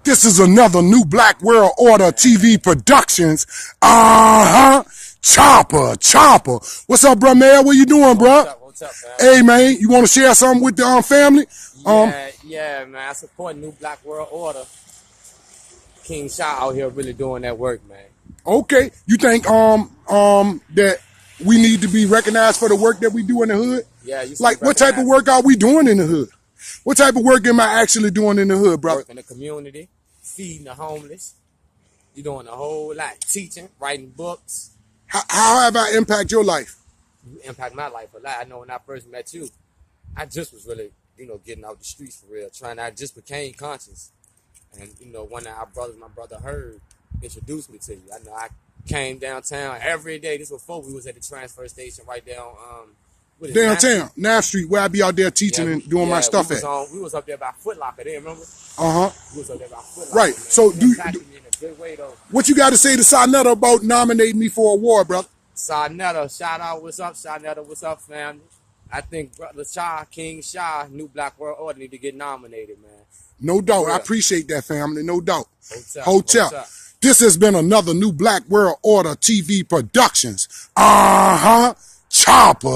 This is another new Black World Order TV Productions. Chopper. What's up, Brother Mel? What you doing, bro? What's up, man? Hey, man, you want to share something with the family? Yeah, man. I support New Black World Order. King Shah out here really doing that work, man. Okay. You think that we need to be recognized for the work that we do in the hood? Yeah. Like, what type of work are we doing in the hood? What type of work am I actually doing in the hood, brother? Work in the community, feeding the homeless. You're doing a whole lot. Teaching, writing books. How have I impacted your life? You impact my life a lot. I know when I first met you, I just was really, getting out the streets for real. I just became conscious. And, one of our brothers, my Brotherhood, introduced me to you. I know I came downtown every day. This was before we was at the transfer station right down, downtown, 9th Street, where I be out there teaching and doing my stuff at. We was up there by Foot Locker there, remember? We was up there by Foot Locker. Right. Man. So in a good way, though. What you got to say to Sarnetta about nominating me for a award, brother? Sarnetta, shout out, what's up, Sarnetta, what's up, family? I think Brother Shah, King Shah, New Black World Order need to get nominated, man. No doubt. I appreciate that, family. No doubt. Hotel. This has been another New Black World Order TV Productions. Chopper.